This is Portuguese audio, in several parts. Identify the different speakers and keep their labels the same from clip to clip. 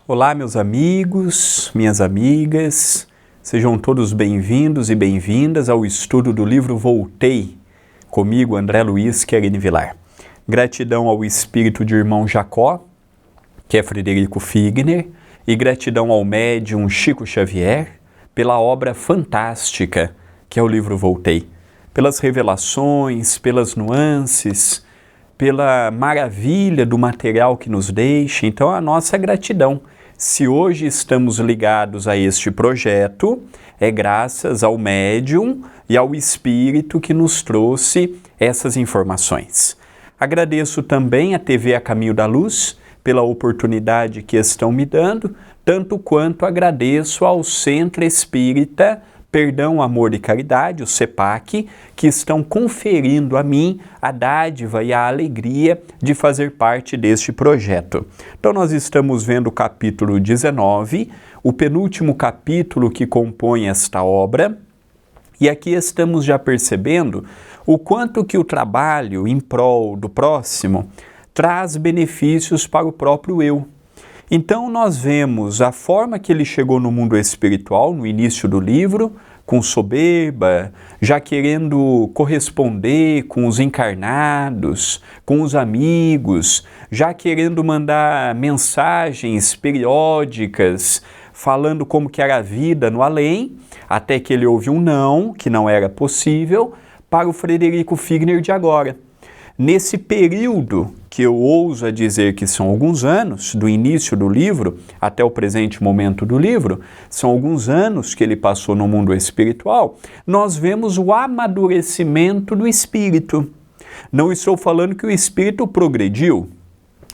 Speaker 1: Olá, meus amigos, minhas amigas, sejam todos bem-vindos e bem-vindas ao estudo do livro Voltei, comigo, André Luiz Querini Vilar. Gratidão ao espírito de irmão Jacó, que é Frederico Figner, e gratidão ao médium Chico Xavier pela obra fantástica que é o livro Voltei, pelas revelações, pelas nuances, pela maravilha do material que nos deixa. Então, a nossa gratidão. Se hoje estamos ligados a este projeto, é graças ao médium e ao espírito que nos trouxe essas informações. Agradeço também à TV A Caminho da Luz pela oportunidade que estão me dando, tanto quanto agradeço ao Centro Espírita Perdão, Amor e Caridade, o CEPAC, que estão conferindo a mim a dádiva e a alegria de fazer parte deste projeto. Então nós estamos vendo o capítulo 19, o penúltimo capítulo que compõe esta obra, e aqui estamos já percebendo o quanto que o trabalho em prol do próximo traz benefícios para o próprio eu. Então nós vemos a forma que ele chegou no mundo espiritual no início do livro, com soberba, já querendo corresponder com os encarnados, com os amigos, já querendo mandar mensagens periódicas, falando como que era a vida no além, até que ele ouve um não, que não era possível, para o Frederico Figner de agora. Nesse período, que eu ouso a dizer que são alguns anos, do início do livro até o presente momento do livro, são alguns anos que ele passou no mundo espiritual, nós vemos o amadurecimento do espírito. Não estou falando que o espírito progrediu,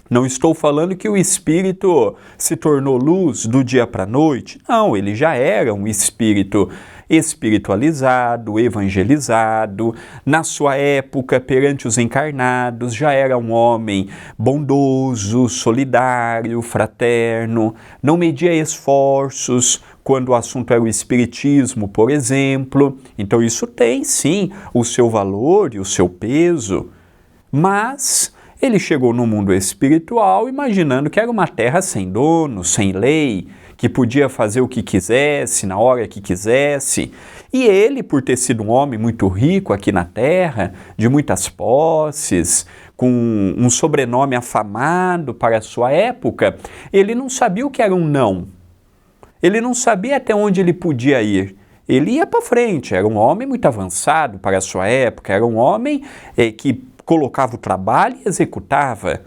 Speaker 1: não estou falando que o espírito se tornou luz do dia para a noite. Não, ele já era um espírito espiritualizado, evangelizado. Na sua época, perante os encarnados, já era um homem bondoso, solidário, fraterno, não media esforços quando o assunto era o espiritismo, por exemplo. Então isso tem, sim, o seu valor e o seu peso, mas ele chegou no mundo espiritual imaginando que era uma terra sem dono, sem lei, que podia fazer o que quisesse, na hora que quisesse. E ele, por ter sido um homem muito rico aqui na terra, de muitas posses, com um sobrenome afamado para a sua época, ele não sabia o que era um não. Ele não sabia até onde ele podia ir. Ele ia para frente, era um homem muito avançado para a sua época, era um homem que colocava o trabalho e executava.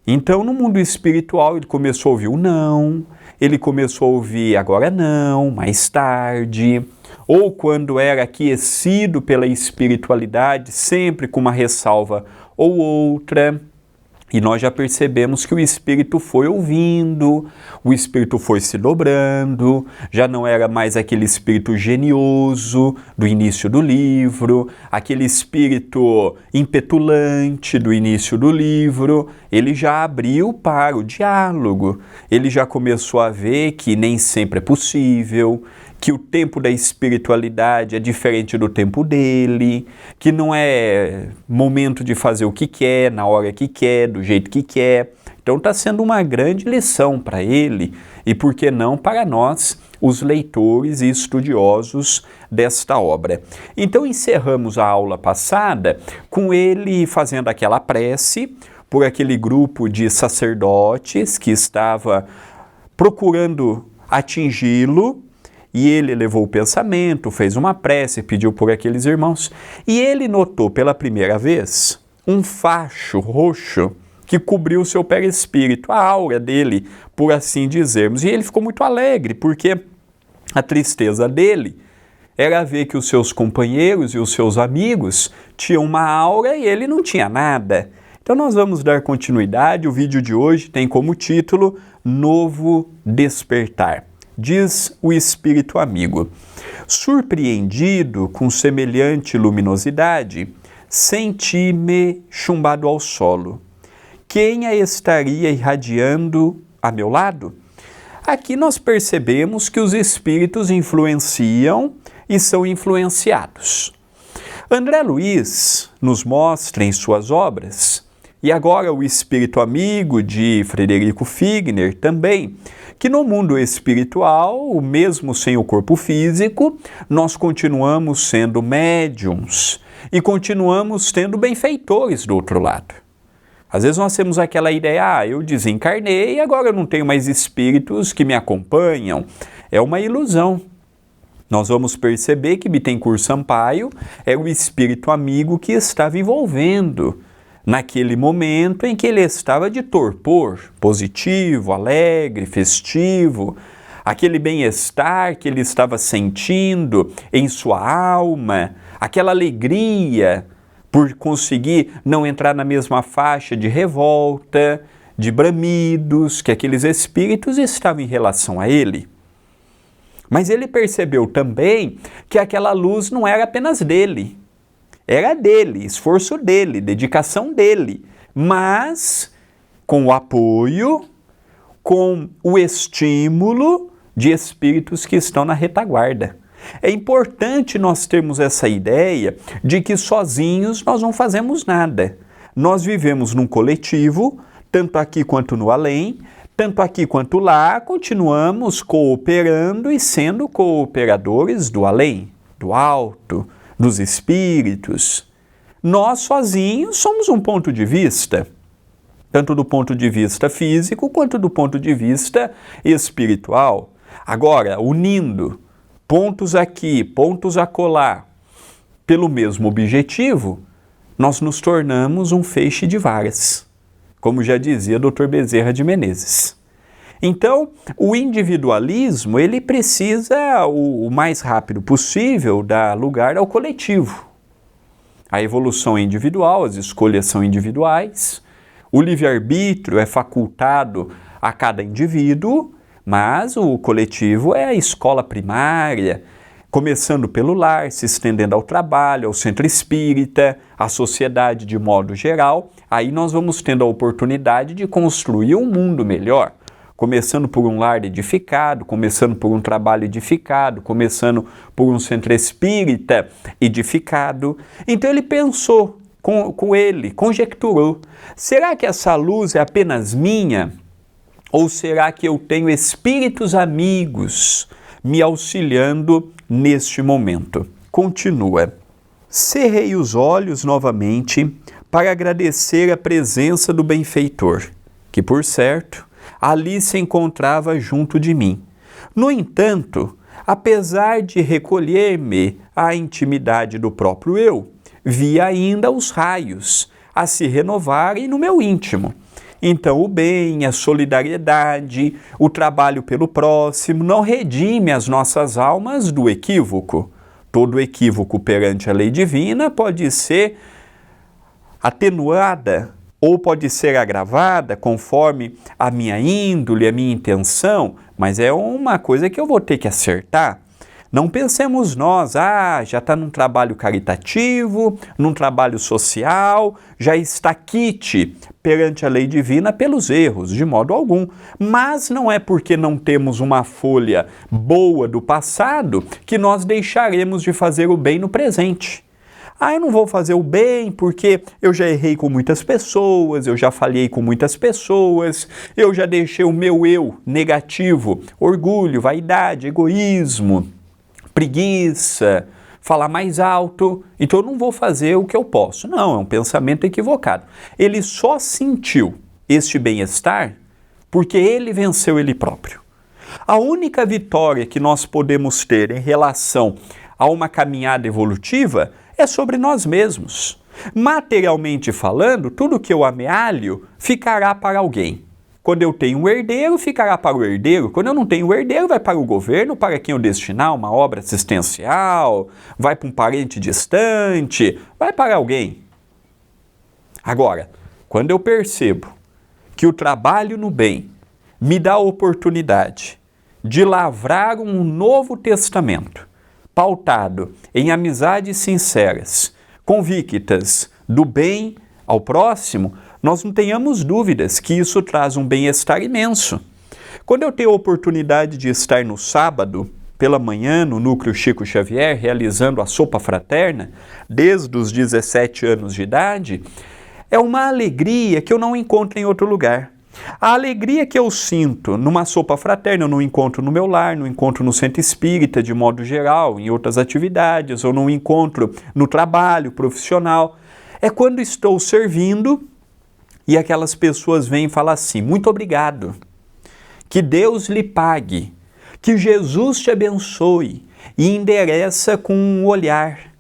Speaker 1: Então, no mundo espiritual, ele começou a ouvir o não, ele começou a ouvir agora não, mais tarde, ou quando era aquecido pela espiritualidade, sempre com uma ressalva ou outra. E nós já percebemos que o espírito foi ouvindo, o espírito foi se dobrando, já não era mais aquele espírito genioso do início do livro, aquele espírito impetulante do início do livro. Ele já abriu para o diálogo, ele já começou a ver que nem sempre é possível, que o tempo da espiritualidade é diferente do tempo dele, que não é momento de fazer o que quer, na hora que quer, do jeito que quer. Então está sendo uma grande lição para ele e, por que não, para nós, os leitores e estudiosos desta obra. Então encerramos a aula passada com ele fazendo aquela prece por aquele grupo de sacerdotes que estava procurando atingi-lo. E ele elevou o pensamento, fez uma prece, pediu por aqueles irmãos. E ele notou pela primeira vez um facho roxo que cobriu o seu perispírito, a aura dele, por assim dizermos. E ele ficou muito alegre, porque a tristeza dele era ver que os seus companheiros e os seus amigos tinham uma aura e ele não tinha nada. Então nós vamos dar continuidade. O vídeo de hoje tem como título novo despertar, diz o espírito amigo. Surpreendido com semelhante luminosidade, senti-me chumbado ao solo. Quem a estaria irradiando a meu lado? Aqui nós percebemos que os espíritos influenciam e são influenciados. André Luiz nos mostra em suas obras, e agora o espírito amigo de Frederico Figner também, que no mundo espiritual, mesmo sem o corpo físico, nós continuamos sendo médiums e continuamos tendo benfeitores do outro lado. Às vezes nós temos aquela ideia, eu desencarnei e agora eu não tenho mais espíritos que me acompanham. É uma ilusão. Nós vamos perceber que Bittencourt Sampaio é o espírito amigo que estava envolvendo naquele momento em que ele estava de torpor, positivo, alegre, festivo, aquele bem-estar que ele estava sentindo em sua alma, aquela alegria por conseguir não entrar na mesma faixa de revolta, de bramidos, que aqueles espíritos estavam em relação a ele. Mas ele percebeu também que aquela luz não era apenas dele. Era dele, esforço dele, dedicação dele, mas com o apoio, com o estímulo de espíritos que estão na retaguarda. É importante nós termos essa ideia de que sozinhos nós não fazemos nada. Nós vivemos num coletivo, tanto aqui quanto no além, tanto aqui quanto lá, continuamos cooperando e sendo cooperadores do além, do alto, dos espíritos. Nós sozinhos somos um ponto de vista, tanto do ponto de vista físico quanto do ponto de vista espiritual. Agora, unindo pontos aqui, pontos acolá, pelo mesmo objetivo, nós nos tornamos um feixe de varas, como já dizia Dr. Bezerra de Menezes. Então, o individualismo, ele precisa, o mais rápido possível, dar lugar ao coletivo. A evolução é individual, as escolhas são individuais, o livre-arbítrio é facultado a cada indivíduo, mas o coletivo é a escola primária, começando pelo lar, se estendendo ao trabalho, ao centro espírita, à sociedade de modo geral. Aí nós vamos tendo a oportunidade de construir um mundo melhor. Começando por um lar edificado, começando por um trabalho edificado, começando por um centro espírita edificado. Então ele pensou com ele, conjecturou, será que essa luz é apenas minha? Ou será que eu tenho espíritos amigos me auxiliando neste momento? Continua. Cerrei os olhos novamente para agradecer a presença do benfeitor, que por certo ali se encontrava junto de mim. No entanto, apesar de recolher-me à intimidade do próprio eu, vi ainda os raios a se renovarem no meu íntimo. Então o bem, a solidariedade, o trabalho pelo próximo não redime as nossas almas do equívoco. Todo equívoco perante a lei divina pode ser atenuada ou pode ser agravada conforme a minha índole, a minha intenção, mas é uma coisa que eu vou ter que acertar. Não pensemos nós, já está num trabalho caritativo, num trabalho social, já está quite perante a lei divina pelos erros, de modo algum. Mas não é porque não temos uma folha boa do passado que nós deixaremos de fazer o bem no presente. Eu não vou fazer o bem porque eu já errei com muitas pessoas, eu já falhei com muitas pessoas, eu já deixei o meu eu negativo, orgulho, vaidade, egoísmo, preguiça, falar mais alto, então eu não vou fazer o que eu posso. Não, é um pensamento equivocado. Ele só sentiu este bem-estar porque ele venceu ele próprio. A única vitória que nós podemos ter em relação a uma caminhada evolutiva é sobre nós mesmos. Materialmente falando, tudo que eu amealho ficará para alguém. Quando eu tenho um herdeiro, ficará para o herdeiro. Quando eu não tenho um herdeiro, vai para o governo, para quem eu destinar uma obra assistencial, vai para um parente distante, vai para alguém. Agora, quando eu percebo que o trabalho no bem me dá a oportunidade de lavrar um novo testamento, pautado em amizades sinceras, convictas do bem ao próximo, nós não tenhamos dúvidas que isso traz um bem-estar imenso. Quando eu tenho a oportunidade de estar no sábado, pela manhã, no Núcleo Chico Xavier, realizando a sopa fraterna, desde os 17 anos de idade, é uma alegria que eu não encontro em outro lugar. A alegria que eu sinto numa sopa fraterna, eu não encontro no meu lar, não encontro no centro espírita de modo geral, em outras atividades, ou não encontro no trabalho profissional, é quando estou servindo e aquelas pessoas vêm e falam assim: muito obrigado, que Deus lhe pague, que Jesus te abençoe, e endereça com um olhar,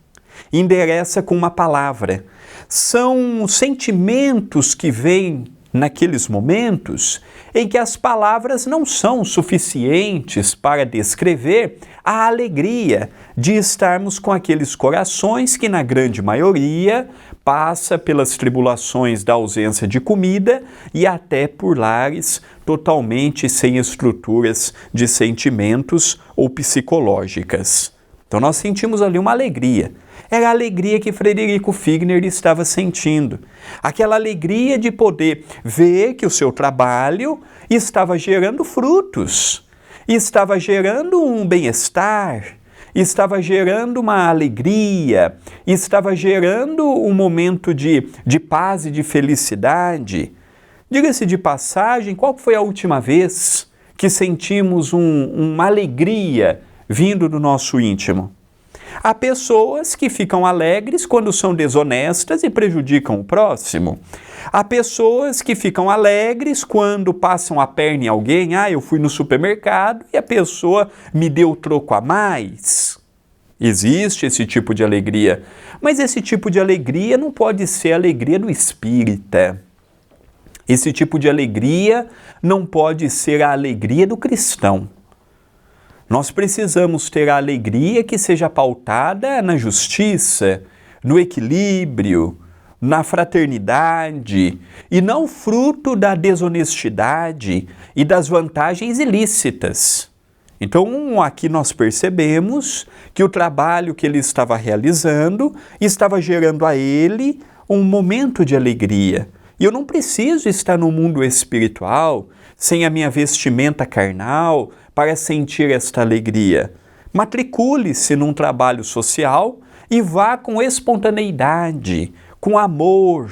Speaker 1: endereça com uma palavra. São sentimentos que vêm naqueles momentos em que as palavras não são suficientes para descrever a alegria de estarmos com aqueles corações que, na grande maioria, passa pelas tribulações da ausência de comida e até por lares totalmente sem estruturas de sentimentos ou psicológicas. Então nós sentimos ali uma alegria. Era a alegria que Frederico Figner estava sentindo. Aquela alegria de poder ver que o seu trabalho estava gerando frutos, estava gerando um bem-estar, estava gerando uma alegria, estava gerando um momento de paz e de felicidade. Diga-se de passagem, qual foi a última vez que sentimos uma alegria vindo do nosso íntimo? Há pessoas que ficam alegres quando são desonestas e prejudicam o próximo. Há pessoas que ficam alegres quando passam a perna em alguém. Eu fui no supermercado e a pessoa me deu troco a mais. Existe esse tipo de alegria, mas esse tipo de alegria não pode ser a alegria do espírita. Esse tipo de alegria não pode ser a alegria do cristão. Nós precisamos ter a alegria que seja pautada na justiça, no equilíbrio, na fraternidade, e não fruto da desonestidade e das vantagens ilícitas. Então, aqui nós percebemos que o trabalho que ele estava realizando estava gerando a ele um momento de alegria. E eu não preciso estar no mundo espiritual sem a minha vestimenta carnal para sentir esta alegria. Matricule-se num trabalho social e vá com espontaneidade, com amor,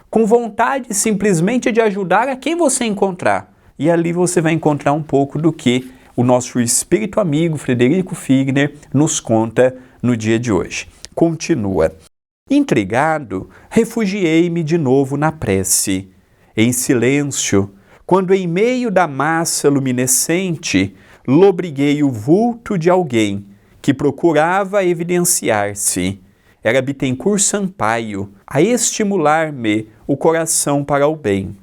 Speaker 1: com vontade simplesmente de ajudar a quem você encontrar. E ali você vai encontrar um pouco do que o nosso espírito amigo Frederico Figner nos conta no dia de hoje. Continua. Intrigado, refugiei-me de novo na prece. Em silêncio, quando em meio da massa luminescente, lobriguei o vulto de alguém que procurava evidenciar-se. Era Bittencourt Sampaio, a estimular-me o coração para o bem.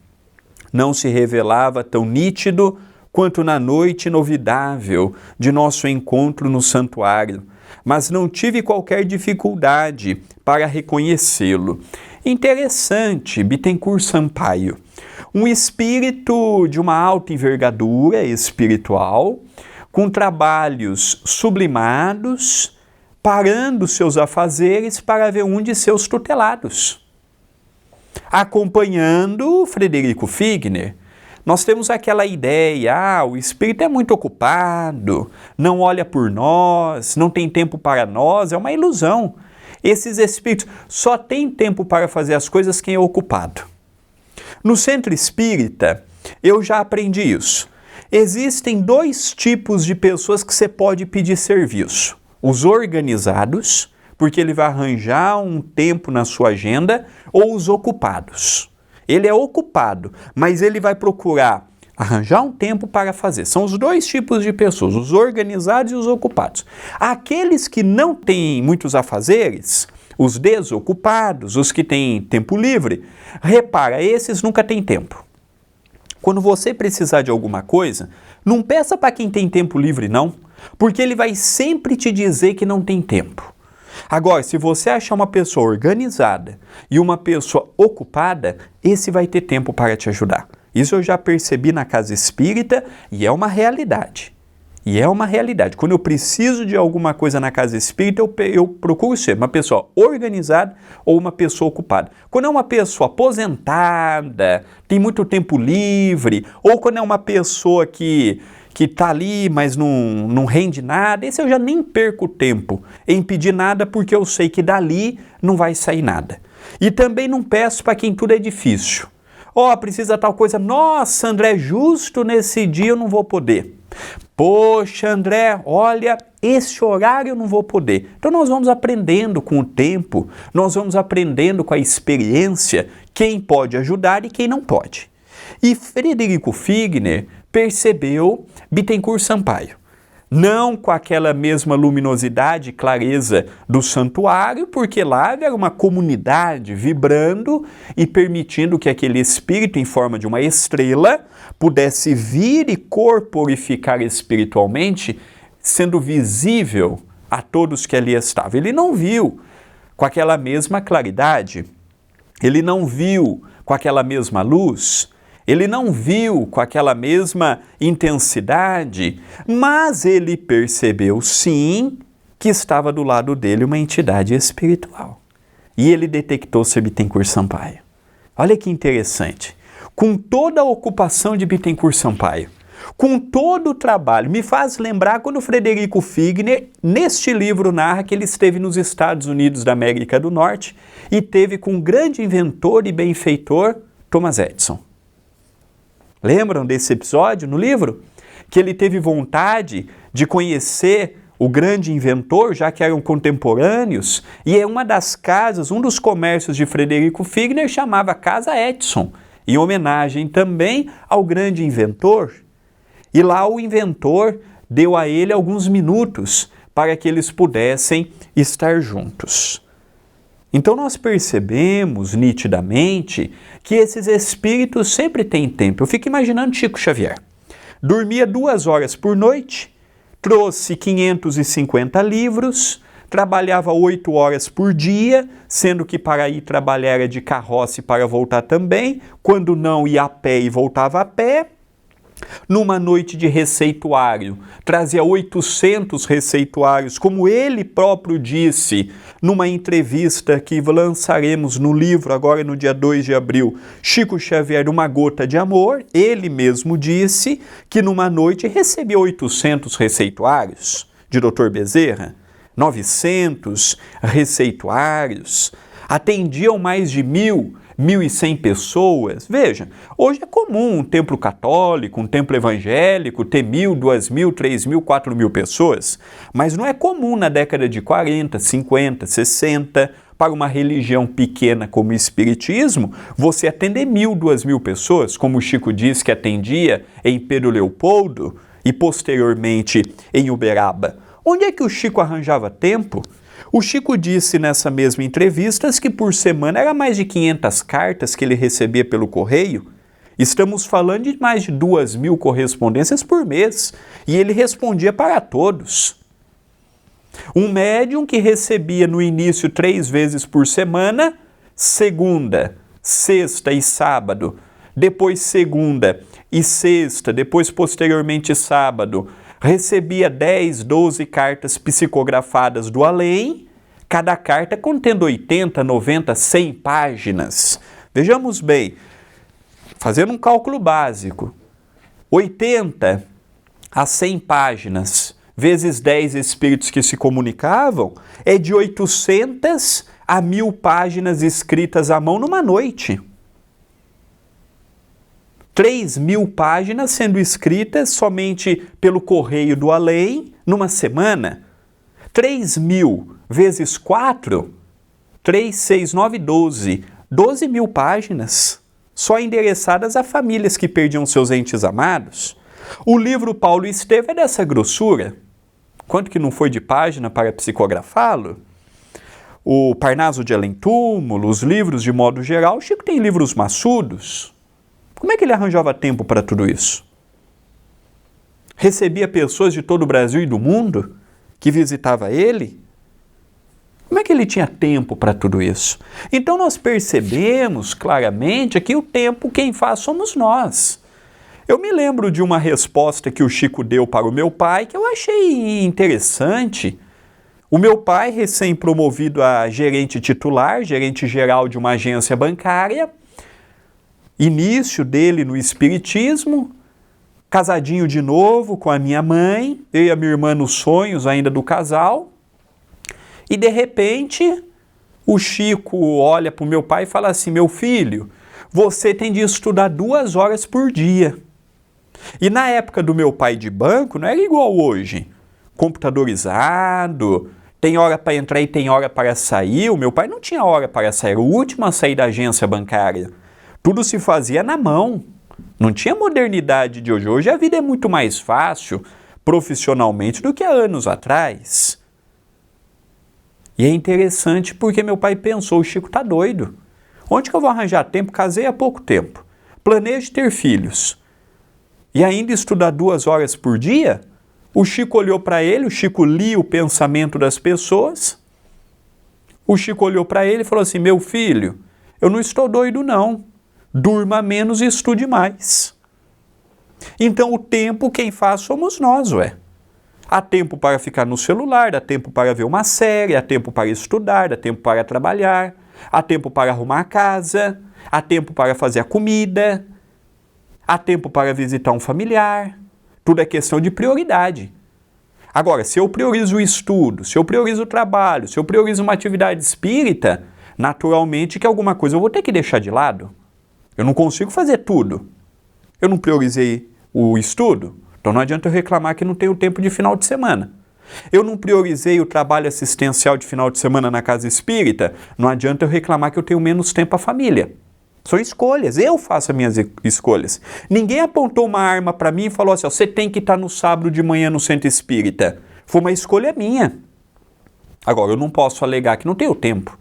Speaker 1: Não se revelava tão nítido quanto na noite inovidável de nosso encontro no santuário, mas não tive qualquer dificuldade para reconhecê-lo. Interessante, Bittencourt Sampaio. Um espírito de uma alta envergadura espiritual, com trabalhos sublimados, parando seus afazeres para ver um de seus tutelados. Acompanhando Frederico Figner, nós temos aquela ideia, o espírito é muito ocupado, não olha por nós, não tem tempo para nós, é uma ilusão. Esses espíritos só têm tempo para fazer as coisas quem é ocupado. No centro espírita, eu já aprendi isso. Existem dois tipos de pessoas que você pode pedir serviço. Os organizados, porque ele vai arranjar um tempo na sua agenda, ou os ocupados. Ele é ocupado, mas ele vai procurar arranjar um tempo para fazer. São os dois tipos de pessoas, os organizados e os ocupados. Aqueles que não têm muitos afazeres, os desocupados, os que têm tempo livre, repara, esses nunca têm tempo. Quando você precisar de alguma coisa, não peça para quem tem tempo livre, não, porque ele vai sempre te dizer que não tem tempo. Agora, se você achar uma pessoa organizada e uma pessoa ocupada, esse vai ter tempo para te ajudar. Isso eu já percebi na casa espírita e é uma realidade. E é uma realidade. Quando eu preciso de alguma coisa na casa espírita, eu procuro ser uma pessoa organizada ou uma pessoa ocupada. Quando é uma pessoa aposentada, tem muito tempo livre, ou quando é uma pessoa que está ali, mas não rende nada, esse eu já nem perco tempo em pedir nada, porque eu sei que dali não vai sair nada. E também não peço para quem tudo é difícil. Precisa tal coisa. Nossa, André, justo nesse dia eu não vou poder. Poxa, André, olha, esse horário eu não vou poder. Então nós vamos aprendendo com o tempo, nós vamos aprendendo com a experiência quem pode ajudar e quem não pode. E Frederico Figner percebeu Bittencourt Sampaio. Não com aquela mesma luminosidade e clareza do santuário, porque lá era uma comunidade vibrando e permitindo que aquele espírito em forma de uma estrela pudesse vir e corporificar espiritualmente, sendo visível a todos que ali estavam. Ele não viu com aquela mesma claridade, ele não viu com aquela mesma luz, ele não viu com aquela mesma intensidade, mas ele percebeu sim que estava do lado dele uma entidade espiritual. E ele detectou ser Bittencourt Sampaio. Olha que interessante. Com toda a ocupação de Bittencourt Sampaio, com todo o trabalho, me faz lembrar quando Frederico Figner, neste livro, narra que ele esteve nos Estados Unidos da América do Norte e teve com o grande inventor e benfeitor Thomas Edison. Lembram desse episódio no livro? Que ele teve vontade de conhecer o grande inventor, já que eram contemporâneos, e é uma das casas, um dos comércios de Frederico Figner chamava Casa Edison, em homenagem também ao grande inventor. E lá o inventor deu a ele alguns minutos para que eles pudessem estar juntos. Então nós percebemos nitidamente que esses espíritos sempre têm tempo. Eu fico imaginando Chico Xavier. Dormia 2 horas por noite, trouxe 550 livros, trabalhava 8 horas por dia, sendo que para ir trabalhar era de carroça e para voltar também, quando não ia a pé e voltava a pé. Numa noite de receituário, trazia 800 receituários, como ele próprio disse numa entrevista que lançaremos no livro agora no dia 2 de abril, Chico Xavier, Uma Gota de Amor. Ele mesmo disse que numa noite recebia 800 receituários de Dr. Bezerra, 900 receituários, atendiam mais de 1.100 pessoas. Veja, hoje é comum um templo católico, um templo evangélico ter 1.000, 2.000, 3.000, 4.000 pessoas, mas não é comum na década de 40, 50, 60, para uma religião pequena como o Espiritismo, você atender 1.000, 2.000 pessoas, como o Chico diz que atendia em Pedro Leopoldo e posteriormente em Uberaba. Onde é que o Chico arranjava tempo? O Chico disse nessa mesma entrevista que por semana era mais de 500 cartas que ele recebia pelo correio. Estamos falando de mais de 2.000 correspondências por mês. E ele respondia para todos. Um médium que recebia no início 3 vezes por semana, segunda, sexta e sábado, depois segunda e sexta, depois posteriormente sábado, recebia 10, 12 cartas psicografadas do além, cada carta contendo 80, 90, 100 páginas. Vejamos bem, fazendo um cálculo básico, 80 a 100 páginas, vezes 10 espíritos que se comunicavam, é de 800 a 1.000 páginas escritas à mão numa noite. 3.000 páginas sendo escritas somente pelo correio do além numa semana. 3.000 vezes 4, 3, 6, 9, 12. 12.000 páginas, só endereçadas a famílias que perdiam seus entes amados. O livro Paulo e Estevão é dessa grossura. Quanto que não foi de página para psicografá-lo? O Parnaso de Além-Túmulo, os livros de modo geral, o Chico tem livros maçudos. Como é que ele arranjava tempo para tudo isso? Recebia pessoas de todo o Brasil e do mundo que visitava ele? Como é que ele tinha tempo para tudo isso? Então nós percebemos claramente que o tempo quem faz somos nós. Eu me lembro de uma resposta que o Chico deu para o meu pai que eu achei interessante. O meu pai, recém-promovido a gerente titular, gerente geral de uma agência bancária, início dele no espiritismo, casadinho de novo com a minha mãe, eu e a minha irmã nos sonhos ainda do casal, e de repente o Chico olha para o meu pai e fala assim: meu filho, você tem de estudar 2 horas por dia. E na época do meu pai de banco não era igual hoje, computadorizado, tem hora para entrar e tem hora para sair. O meu pai não tinha hora para sair, era o último a sair da agência bancária. Tudo se fazia na mão, não tinha modernidade de hoje. Hoje a vida é muito mais fácil profissionalmente do que há anos atrás. E é interessante porque meu pai pensou: o Chico tá doido. Onde que eu vou arranjar tempo? Casei há pouco tempo. Planejo ter filhos. E ainda estudar 2 horas por dia? O Chico olhou para ele, o Chico lia o pensamento das pessoas. O Chico olhou para ele e falou assim: meu filho, eu não estou doido não. Durma menos e estude mais. Então o tempo quem faz somos nós, ué. Há tempo para ficar no celular, dá tempo para ver uma série, há tempo para estudar, dá tempo para trabalhar, há tempo para arrumar a casa, há tempo para fazer a comida, há tempo para visitar um familiar. Tudo é questão de prioridade. Agora, se eu priorizo o estudo, se eu priorizo o trabalho, se eu priorizo uma atividade espírita, naturalmente que alguma coisa eu vou ter que deixar de lado. Eu não consigo fazer tudo. Eu não priorizei o estudo, então não adianta eu reclamar que não tenho tempo de final de semana. Eu não priorizei o trabalho assistencial de final de semana na casa espírita, não adianta eu reclamar que eu tenho menos tempo à família. São escolhas, eu faço as minhas escolhas. Ninguém apontou uma arma para mim e falou assim: ó, você tem que estar no sábado de manhã no centro espírita. Foi uma escolha minha. Agora, eu não posso alegar que não tenho tempo.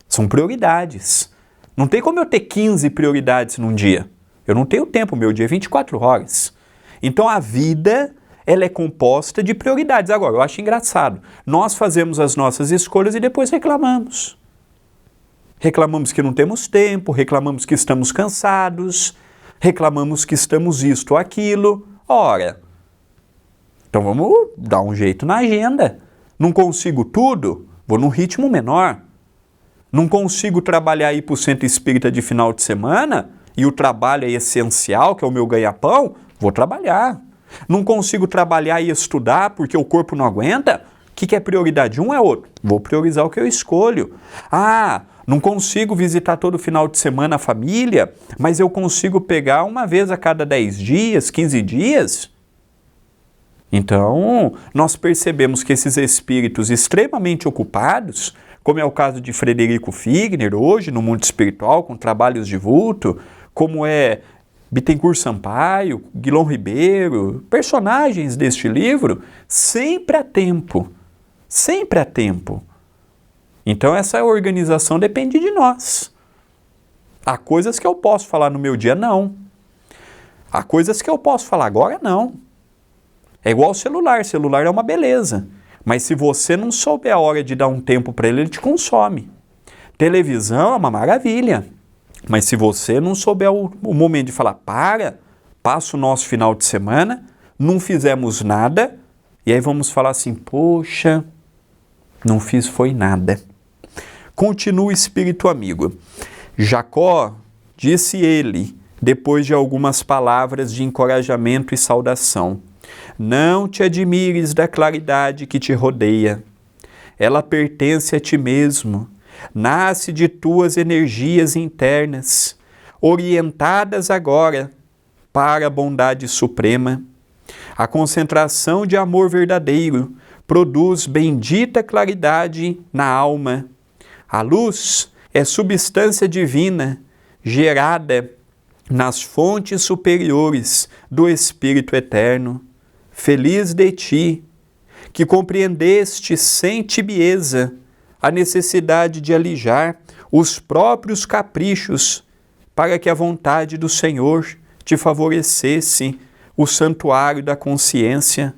Speaker 1: São prioridades. Não tem como eu ter 15 prioridades num dia. Eu não tenho tempo, meu dia é 24 horas. Então a vida, ela é composta de prioridades. Agora, eu acho engraçado. Nós fazemos as nossas escolhas e depois reclamamos. Reclamamos que não temos tempo, reclamamos que estamos cansados, reclamamos que estamos isto ou aquilo. Ora, então vamos dar um jeito na agenda. Não consigo tudo, vou num ritmo menor. Não consigo trabalhar e ir para o centro espírita de final de semana, e o trabalho é essencial, que é o meu ganha-pão, vou trabalhar. Não consigo trabalhar e estudar porque o corpo não aguenta, o que é prioridade? Um é outro. Vou priorizar o que eu escolho. Não consigo visitar todo final de semana a família, mas eu consigo pegar uma vez a cada 10 dias, 15 dias. Então, nós percebemos que esses espíritos extremamente ocupados, como é o caso de Frederico Figner, hoje no mundo espiritual, com trabalhos de vulto, como é Bittencourt Sampaio, Guilom Ribeiro, personagens deste livro, sempre há tempo. Sempre há tempo. Então essa organização depende de nós. Há coisas que eu posso falar no meu dia, não. Há coisas que eu posso falar agora, não. É igual o celular. Celular é uma beleza. Mas se você não souber a hora de dar um tempo para ele, ele te consome. Televisão é uma maravilha. Mas se você não souber o momento de falar, passa o nosso final de semana, não fizemos nada, e aí vamos falar assim, poxa, não fiz foi nada. Continua o espírito amigo. Jacó, disse ele, depois de algumas palavras de encorajamento e saudação, não te admires da claridade que te rodeia. Ela pertence a ti mesmo, nasce de tuas energias internas, orientadas agora para a bondade suprema. A concentração de amor verdadeiro produz bendita claridade na alma. A luz é substância divina, gerada nas fontes superiores do Espírito Eterno. Feliz de ti, que compreendeste sem tibieza a necessidade de alijar os próprios caprichos para que a vontade do Senhor te favorecesse o santuário da consciência.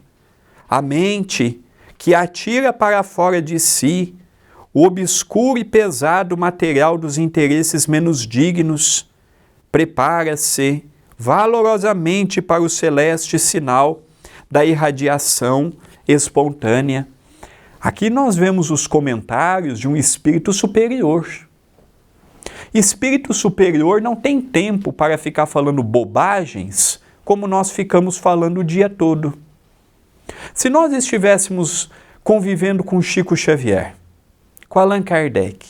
Speaker 1: A mente que atira para fora de si o obscuro e pesado material dos interesses menos dignos, prepara-se valorosamente para o celeste sinal da irradiação espontânea. Aqui nós vemos os comentários de um espírito superior. Espírito superior não tem tempo para ficar falando bobagens como nós ficamos falando o dia todo. Se nós estivéssemos convivendo com Chico Xavier, com Allan Kardec,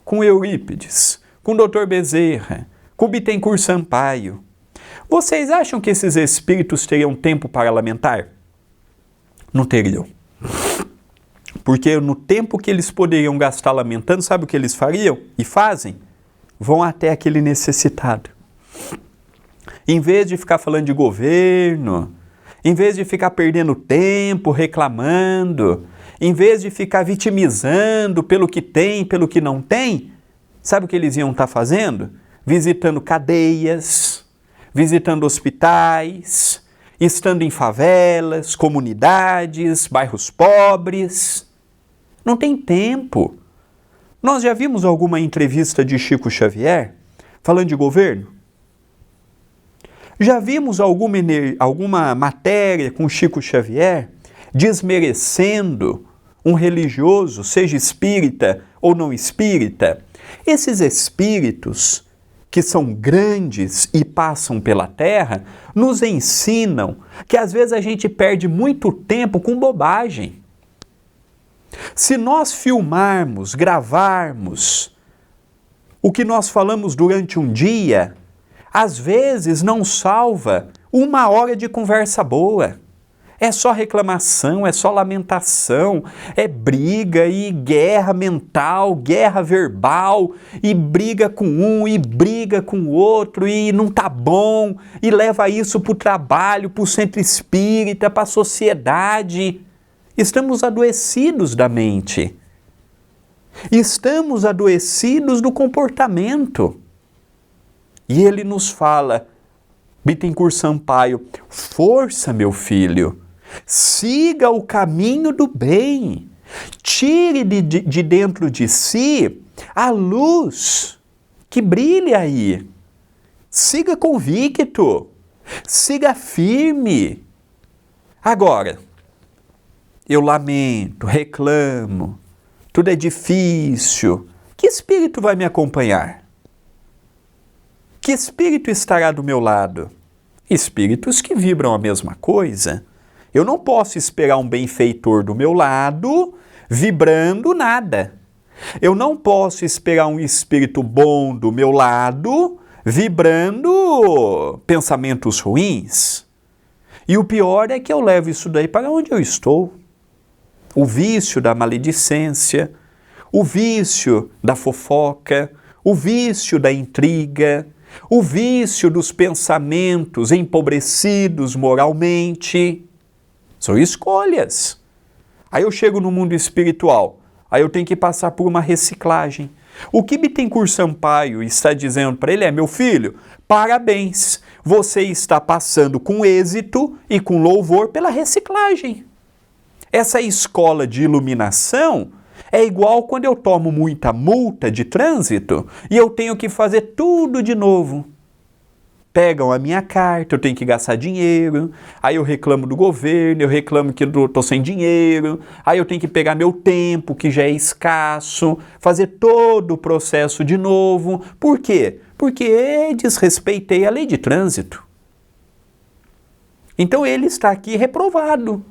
Speaker 1: com Eurípides, com Dr. Bezerra, com Bittencourt Sampaio, vocês acham que esses espíritos teriam tempo para lamentar? Não teriam. Porque no tempo que eles poderiam gastar lamentando, sabe o que eles fariam e fazem? Vão até aquele necessitado. Em vez de ficar falando de governo, em vez de ficar perdendo tempo reclamando, em vez de ficar vitimizando pelo que tem, pelo que não tem, sabe o que eles iam estar fazendo? Visitando cadeias, visitando hospitais, estando em favelas, comunidades, bairros pobres. Não tem tempo. Nós já vimos alguma entrevista de Chico Xavier falando de governo? Já vimos alguma matéria com Chico Xavier desmerecendo um religioso, seja espírita ou não espírita? Esses espíritos que são grandes e passam pela Terra nos ensinam que às vezes a gente perde muito tempo com bobagem. Se nós filmarmos, gravarmos o que nós falamos durante um dia, às vezes não salva 1 hora de conversa boa. É só reclamação, é só lamentação, é briga e guerra mental, guerra verbal, e briga com um e briga com o outro, e não tá bom, e leva isso para o trabalho, para o centro espírita, para a sociedade. Estamos adoecidos da mente. Estamos adoecidos do comportamento. E ele nos fala, Bittencourt Sampaio, força, meu filho, siga o caminho do bem, tire de dentro de si a luz que brilha aí. Siga convicto, siga firme. Agora, eu lamento, reclamo, tudo é difícil. Que espírito vai me acompanhar? Que espírito estará do meu lado? Espíritos que vibram a mesma coisa. Eu não posso esperar um benfeitor do meu lado vibrando nada. Eu não posso esperar um espírito bom do meu lado vibrando pensamentos ruins. E o pior é que eu levo isso daí para onde eu estou. O vício da maledicência, o vício da fofoca, o vício da intriga, o vício dos pensamentos empobrecidos moralmente. São escolhas. Aí eu chego no mundo espiritual, aí eu tenho que passar por uma reciclagem. O que Bittencourt Sampaio está dizendo para ele é, meu filho, parabéns, você está passando com êxito e com louvor pela reciclagem. Essa escola de iluminação é igual quando eu tomo muita multa de trânsito e eu tenho que fazer tudo de novo. Pegam a minha carta, eu tenho que gastar dinheiro, aí eu reclamo do governo, eu reclamo que eu estou sem dinheiro, aí eu tenho que pegar meu tempo, que já é escasso, fazer todo o processo de novo. Por quê? Porque desrespeitei a lei de trânsito. Então ele está aqui reprovado.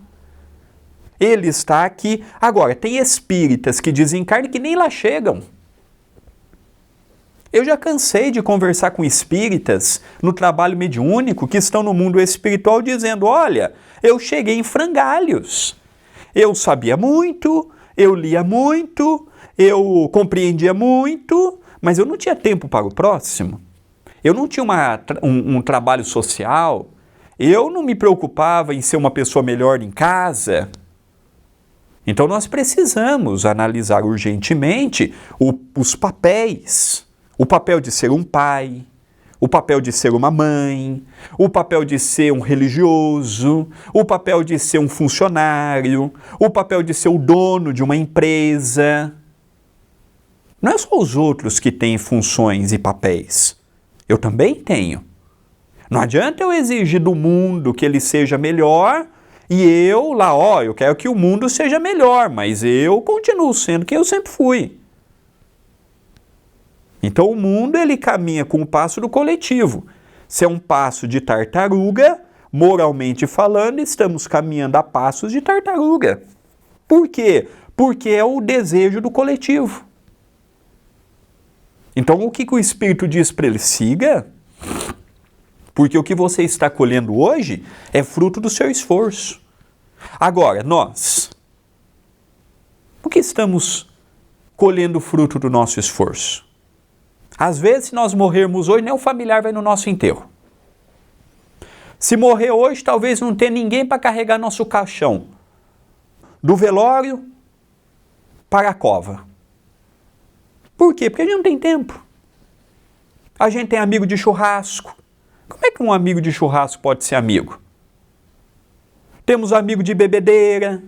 Speaker 1: Ele está aqui. Agora, tem espíritas que desencarnam que nem lá chegam. Eu já cansei de conversar com espíritas no trabalho mediúnico que estão no mundo espiritual dizendo, olha, eu cheguei em frangalhos. Eu sabia muito, eu lia muito, eu compreendia muito, mas eu não tinha tempo para o próximo. Eu não tinha um trabalho social, eu não me preocupava em ser uma pessoa melhor em casa. Então nós precisamos analisar urgentemente os papéis. O papel de ser um pai, o papel de ser uma mãe, o papel de ser um religioso, o papel de ser um funcionário, o papel de ser o dono de uma empresa. Não é só os outros que têm funções e papéis. Eu também tenho. Não adianta eu exigir do mundo que ele seja melhor e eu lá, eu quero que o mundo seja melhor, mas eu continuo sendo quem eu sempre fui. Então o mundo ele caminha com o passo do coletivo. Se é um passo de tartaruga, moralmente falando, estamos caminhando a passos de tartaruga. Por quê? Porque é o desejo do coletivo. Então o que o Espírito diz para ele? Siga. Porque o que você está colhendo hoje é fruto do seu esforço. Agora, nós, o que estamos colhendo fruto do nosso esforço? Às vezes, se nós morrermos hoje, nem o familiar vai no nosso enterro. Se morrer hoje, talvez não tenha ninguém para carregar nosso caixão. Do velório para a cova. Por quê? Porque a gente não tem tempo. A gente tem amigo de churrasco. Como é que um amigo de churrasco pode ser amigo? Temos amigo de bebedeira,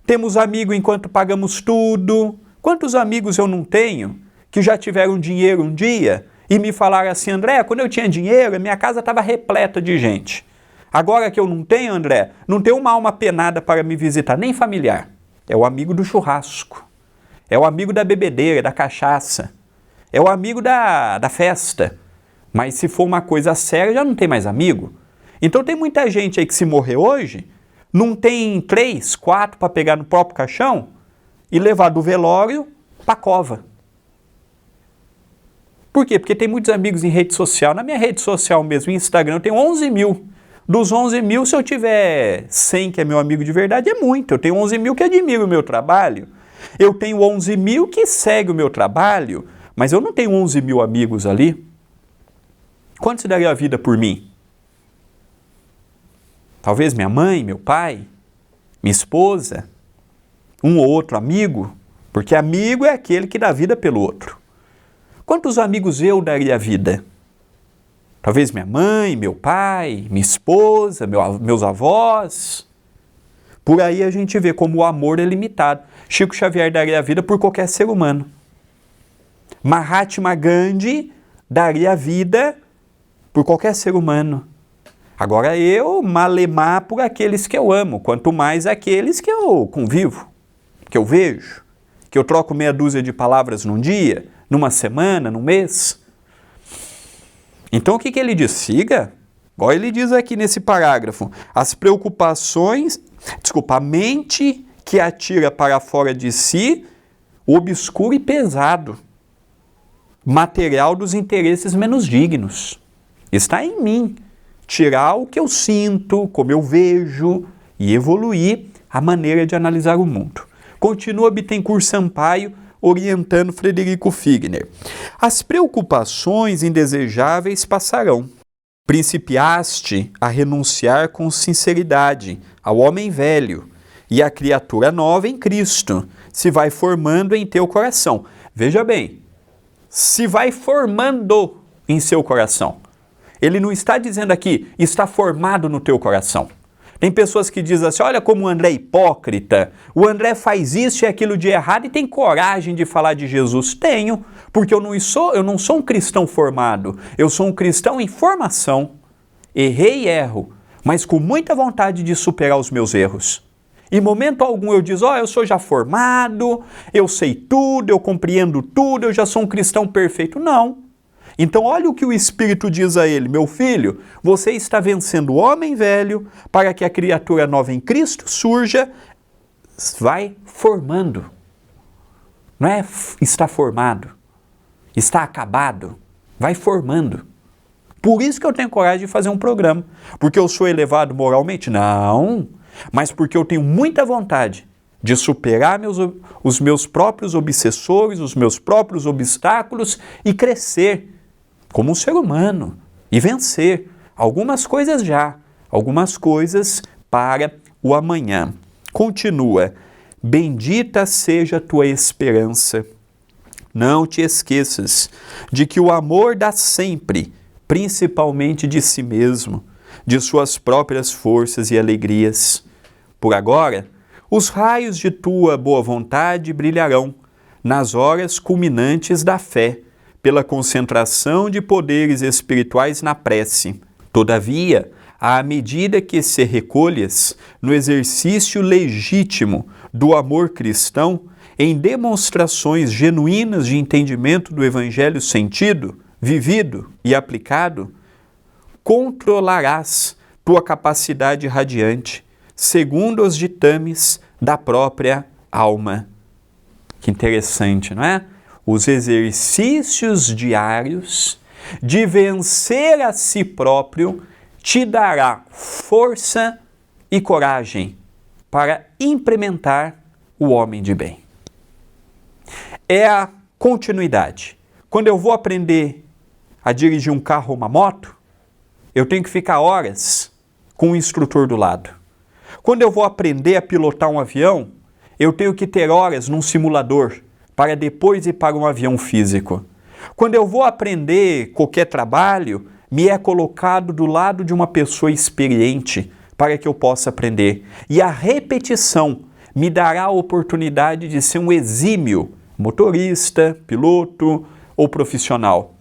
Speaker 1: temos amigo enquanto pagamos tudo. Quantos amigos eu não tenho que já tiveram dinheiro um dia e me falaram assim, André, quando eu tinha dinheiro, minha casa estava repleta de gente. Agora que eu não tenho, André, não tem uma alma penada para me visitar, nem familiar. É o amigo do churrasco, é o amigo da bebedeira, da cachaça, é o amigo da festa. Mas se for uma coisa séria, já não tem mais amigo. Então tem muita gente aí que se morrer hoje, não tem 3, 4 para pegar no próprio caixão e levar do velório para a cova. Por quê? Porque tem muitos amigos em rede social. Na minha rede social mesmo, Instagram, eu tenho 11 mil. Dos 11 mil, se eu tiver 100 que é meu amigo de verdade, é muito. Eu tenho 11 mil que admiram o meu trabalho. Eu tenho 11 mil que seguem o meu trabalho, mas eu não tenho 11 mil amigos ali. Quanto se daria a vida por mim? Talvez minha mãe, meu pai, minha esposa, um ou outro amigo, porque amigo é aquele que dá vida pelo outro. Quantos amigos eu daria a vida? Talvez minha mãe, meu pai, minha esposa, meus avós. Por aí a gente vê como o amor é limitado. Chico Xavier daria a vida por qualquer ser humano. Mahatma Gandhi daria a vida por qualquer ser humano. Agora eu malemar por aqueles que eu amo, quanto mais aqueles que eu convivo, que eu vejo, que eu troco meia dúzia de palavras num dia, numa semana, num mês. Então o que ele diz? Siga. Igual ele diz aqui nesse parágrafo, as preocupações, a mente que atira para fora de si, obscuro e pesado, material dos interesses menos dignos. Está em mim. Tirar o que eu sinto, como eu vejo e evoluir a maneira de analisar o mundo. Continua Bittencourt Sampaio orientando Frederico Figner. As preocupações indesejáveis passarão. Principiaste a renunciar com sinceridade ao homem velho e a criatura nova em Cristo se vai formando em teu coração. Veja bem, se vai formando em seu coração. Ele não está dizendo aqui, está formado no teu coração. Tem pessoas que dizem assim, olha como o André é hipócrita, o André faz isso e aquilo de errado e tem coragem de falar de Jesus. Tenho, porque eu não sou um cristão formado, eu sou um cristão em formação. Errei e erro, mas com muita vontade de superar os meus erros. Em momento algum eu digo, eu sou já formado, eu sei tudo, eu compreendo tudo, eu já sou um cristão perfeito. Não. Então olha o que o Espírito diz a ele, meu filho, você está vencendo o homem velho para que a criatura nova em Cristo surja, vai formando. Não é está formado, está acabado, vai formando. Por isso que eu tenho coragem de fazer um programa. Porque eu sou elevado moralmente? Não, mas porque eu tenho muita vontade de superar os meus próprios obsessores, os meus próprios obstáculos e crescer como um ser humano e vencer algumas coisas já, algumas coisas para o amanhã. Continua, bendita seja a tua esperança. Não te esqueças de que o amor dá sempre, principalmente de si mesmo, de suas próprias forças e alegrias. Por agora, os raios de tua boa vontade brilharão, nas horas culminantes da fé, pela concentração de poderes espirituais na prece. Todavia, à medida que se recolhas no exercício legítimo do amor cristão, em demonstrações genuínas de entendimento do Evangelho sentido, vivido e aplicado, controlarás tua capacidade radiante, segundo os ditames da própria alma. Que interessante, não é? Os exercícios diários de vencer a si próprio te dará força e coragem para implementar o homem de bem. É a continuidade. Quando eu vou aprender a dirigir um carro ou uma moto, eu tenho que ficar horas com o instrutor do lado. Quando eu vou aprender a pilotar um avião, eu tenho que ter horas num simulador para depois ir para um avião físico. Quando eu vou aprender qualquer trabalho, me é colocado do lado de uma pessoa experiente para que eu possa aprender. E a repetição me dará a oportunidade de ser um exímio motorista, piloto ou profissional.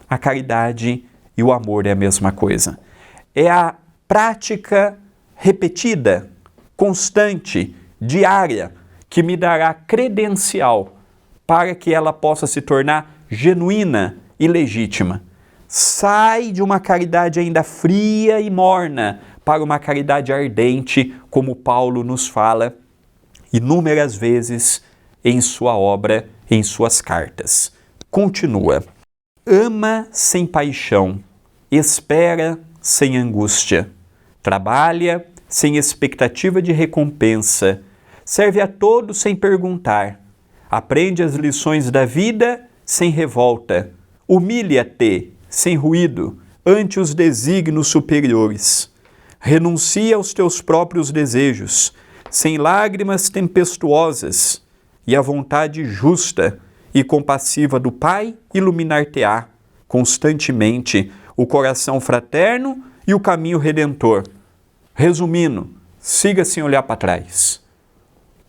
Speaker 1: A caridade e o amor é a mesma coisa. É a prática repetida, constante, diária, que me dará credencial para que ela possa se tornar genuína e legítima. Sai de uma caridade ainda fria e morna para uma caridade ardente, como Paulo nos fala inúmeras vezes em sua obra, em suas cartas. Continua. Ama sem paixão, espera sem angústia, trabalha sem expectativa de recompensa, serve a todos sem perguntar, aprende as lições da vida sem revolta, humilha-te sem ruído ante os desígnios superiores, renuncia aos teus próprios desejos, sem lágrimas tempestuosas, e a vontade justa e compassiva do Pai iluminar-te-á constantemente o coração fraterno e o caminho redentor. Resumindo, siga sem olhar para trás.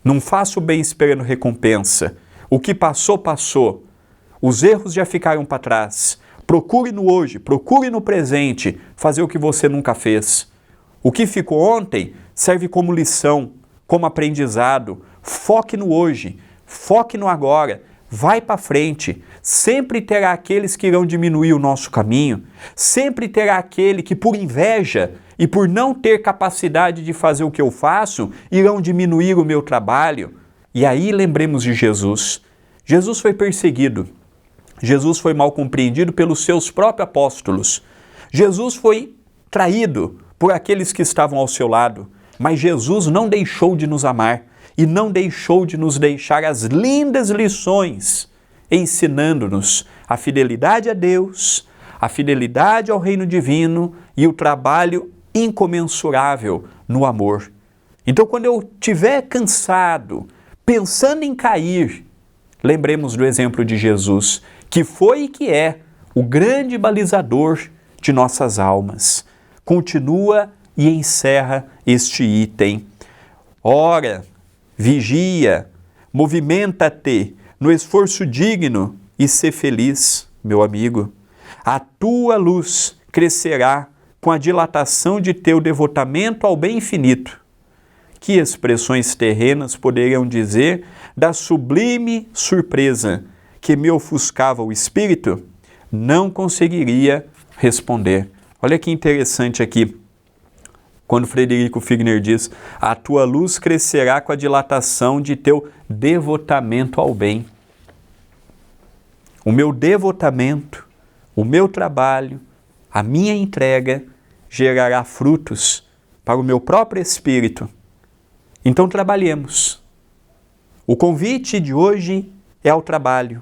Speaker 1: Não faça o bem esperando recompensa. O que passou, passou. Os erros já ficaram para trás. Procure no hoje, procure no presente fazer o que você nunca fez. O que ficou ontem serve como lição, como aprendizado. Foque no hoje, foque no agora. Vai para frente, sempre terá aqueles que irão diminuir o nosso caminho, sempre terá aquele que por inveja e por não ter capacidade de fazer o que eu faço, irão diminuir o meu trabalho. E aí lembremos de Jesus. Jesus foi perseguido, Jesus foi mal compreendido pelos seus próprios apóstolos, Jesus foi traído por aqueles que estavam ao seu lado, mas Jesus não deixou de nos amar. E não deixou de nos deixar as lindas lições, ensinando-nos a fidelidade a Deus, a fidelidade ao reino divino e o trabalho incomensurável no amor. Então, quando eu estiver cansado, pensando em cair, lembremos do exemplo de Jesus, que foi e que é o grande balizador de nossas almas. Continua e encerra este item. Ora, vigia, movimenta-te no esforço digno e sê feliz, meu amigo. A tua luz crescerá com a dilatação de teu devotamento ao bem infinito. Que expressões terrenas poderiam dizer da sublime surpresa que me ofuscava o espírito? Não conseguiria responder. Olha que interessante aqui. Quando Frederico Figner diz, a tua luz crescerá com a dilatação de teu devotamento ao bem. O meu devotamento, o meu trabalho, a minha entrega gerará frutos para o meu próprio espírito. Então trabalhemos. O convite de hoje é ao trabalho.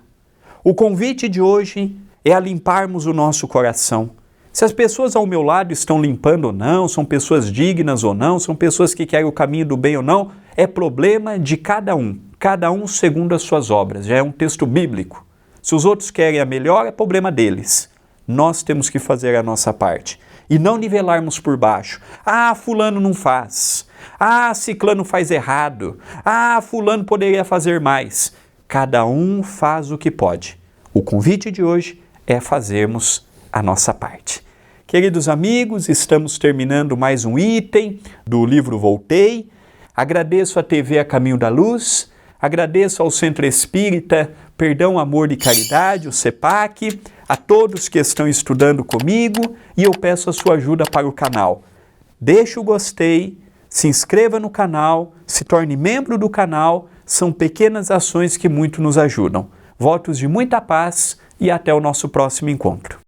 Speaker 1: O convite de hoje é a limparmos o nosso coração. Se as pessoas ao meu lado estão limpando ou não, são pessoas dignas ou não, são pessoas que querem o caminho do bem ou não, é problema de cada um segundo as suas obras. Já é um texto bíblico. Se os outros querem a melhor, é problema deles. Nós temos que fazer a nossa parte. E não nivelarmos por baixo. Ah, fulano não faz. Ah, ciclano faz errado. Ah, fulano poderia fazer mais. cada um faz o que pode. O convite de hoje é fazermos a nossa parte. Queridos amigos, estamos terminando mais um item do livro Voltei. Agradeço a TV A Caminho da Luz, agradeço ao Centro Espírita Perdão, Amor e Caridade, o CEPAC, a todos que estão estudando comigo, e eu peço a sua ajuda para o canal. Deixe o gostei, se inscreva no canal, se torne membro do canal, são pequenas ações que muito nos ajudam. Votos de muita paz e até o nosso próximo encontro.